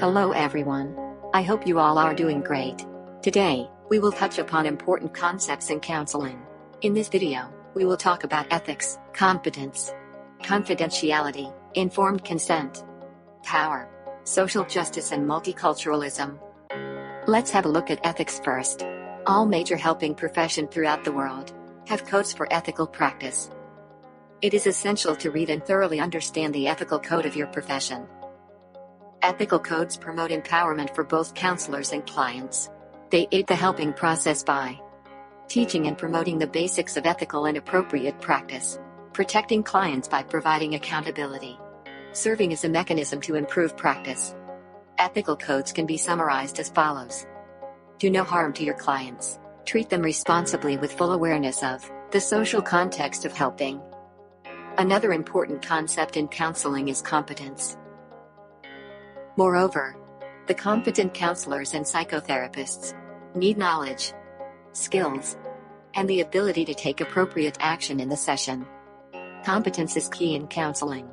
Hello everyone. I hope you all are doing great. Today, we will touch upon important concepts in counseling. In this video, we will talk about ethics, competence, confidentiality, informed consent, power, social justice and multiculturalism. Let's have a look at ethics first. All major helping professions throughout the world have codes for ethical practice. It is essential to read and thoroughly understand the ethical code of your profession. Ethical codes promote empowerment for both counselors and clients. They aid the helping process by teaching and promoting the basics of ethical and appropriate practice, protecting clients by providing accountability, serving as a mechanism to improve practice. Ethical codes can be summarized as follows. Do no harm to your clients. Treat them responsibly with full awareness of the social context of helping. Another important concept in counseling is competence. Moreover, the competent counselors and psychotherapists need knowledge, skills, and the ability to take appropriate action in the session. Competence is key in counseling.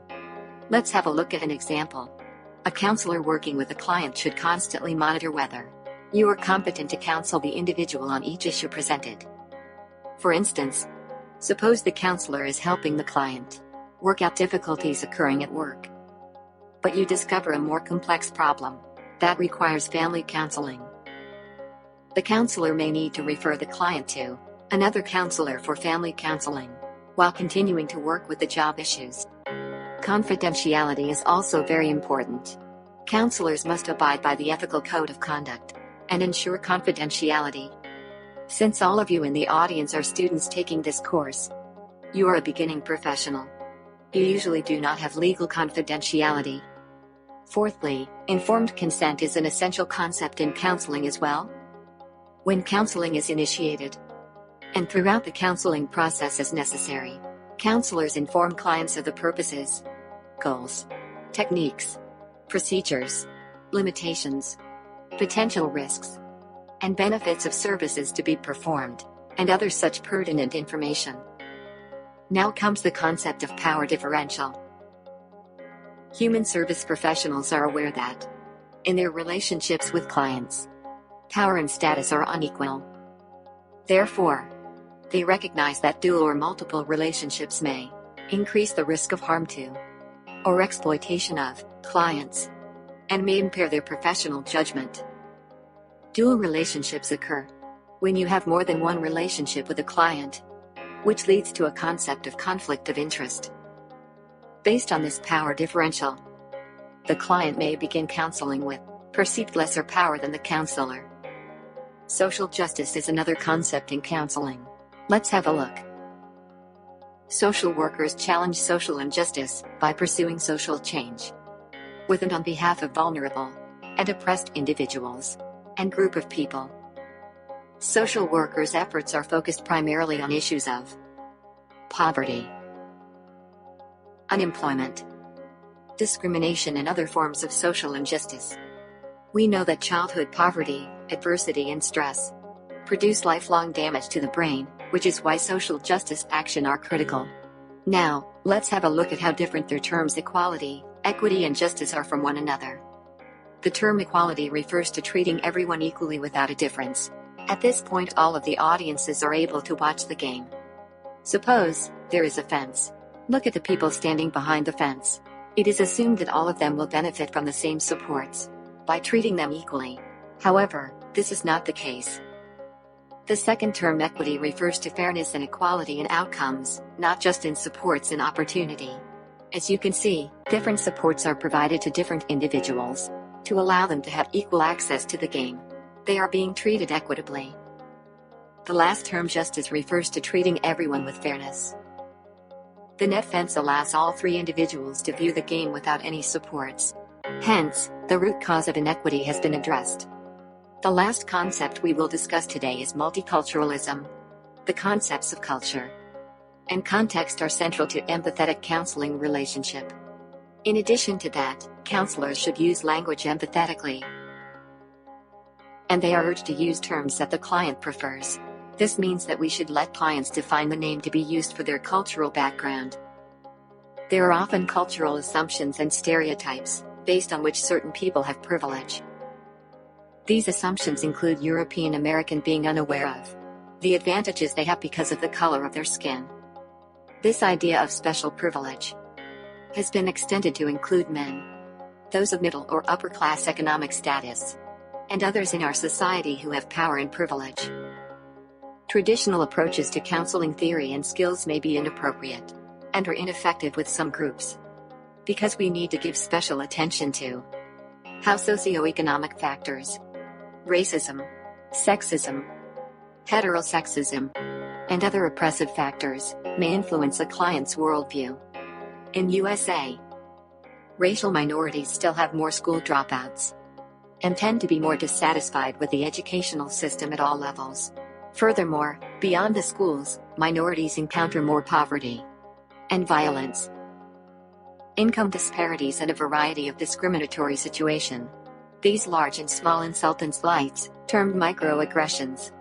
Let's have a look at an example. A counselor working with a client should constantly monitor whether you are competent to counsel the individual on each issue presented. For instance, suppose the counselor is helping the client work out difficulties occurring at work, but you discover a more complex problem that requires family counseling. The counselor may need to refer the client to another counselor for family counseling, while continuing to work with the job issues. Confidentiality is also very important. Counselors must abide by the ethical code of conduct and ensure confidentiality. Since all of you in the audience are students taking this course, you are a beginning professional. You usually do not have legal confidentiality. Fourthly, informed consent is an essential concept in counseling as well. When counseling is initiated, and throughout the counseling process as necessary, counselors inform clients of the purposes, goals, techniques, procedures, limitations, potential risks, and benefits of services to be performed, and other such pertinent information. Now comes the concept of power differential. Human service professionals are aware that, in their relationships with clients, power and status are unequal. Therefore, they recognize that dual or multiple relationships may increase the risk of harm to, or exploitation of, clients, and may impair their professional judgment. Dual relationships occur when you have more than one relationship with a client, which leads to a concept of conflict of interest. Based on this power differential, the client may begin counseling with perceived lesser power than the counselor. Social justice is another concept in counseling. Let's have a look. Social workers challenge social injustice by pursuing social change with and on behalf of vulnerable and oppressed individuals and group of people. Social workers' efforts are focused primarily on issues of poverty, unemployment, discrimination and other forms of social injustice. We know that childhood poverty, adversity and stress produce lifelong damage to the brain, which is why social justice action are critical. Now, let's have a look at how different their terms equality, equity and justice are from one another. The term equality refers to treating everyone equally without a difference. At this point all of the audiences are able to watch the game. Suppose there is a fence. Look at the people standing behind the fence. It is assumed that all of them will benefit from the same supports by treating them equally. However, this is not the case. The second term equity refers to fairness and equality in outcomes, not just in supports and opportunity. As you can see, different supports are provided to different individuals to allow them to have equal access to the game. They are being treated equitably. The last term justice refers to treating everyone with fairness. The net fence allows all three individuals to view the game without any supports. Hence, the root cause of inequity has been addressed. The last concept we will discuss today is multiculturalism. The concepts of culture and context are central to empathetic counseling relationship. In addition to that, counselors should use language empathetically, and they are urged to use terms that the client prefers. This means that we should let clients define the name to be used for their cultural background. There are often cultural assumptions and stereotypes based on which certain people have privilege. These assumptions include European American being unaware of the advantages they have because of the color of their skin. This idea of special privilege has been extended to include men, those of middle or upper class economic status, and others in our society who have power and privilege. Traditional approaches to counseling theory and skills may be inappropriate and are ineffective with some groups, because we need to give special attention to how socioeconomic factors, racism, sexism, heterosexism, and other oppressive factors may influence a client's worldview. In USA, racial minorities still have more school dropouts and tend to be more dissatisfied with the educational system at all levels. Furthermore, beyond the schools, minorities encounter more poverty and violence, income disparities, and a variety of discriminatory situations. These large and small insulting slights, termed microaggressions,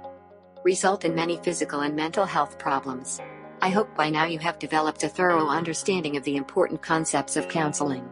result in many physical and mental health problems. I hope by now you have developed a thorough understanding of the important concepts of counseling.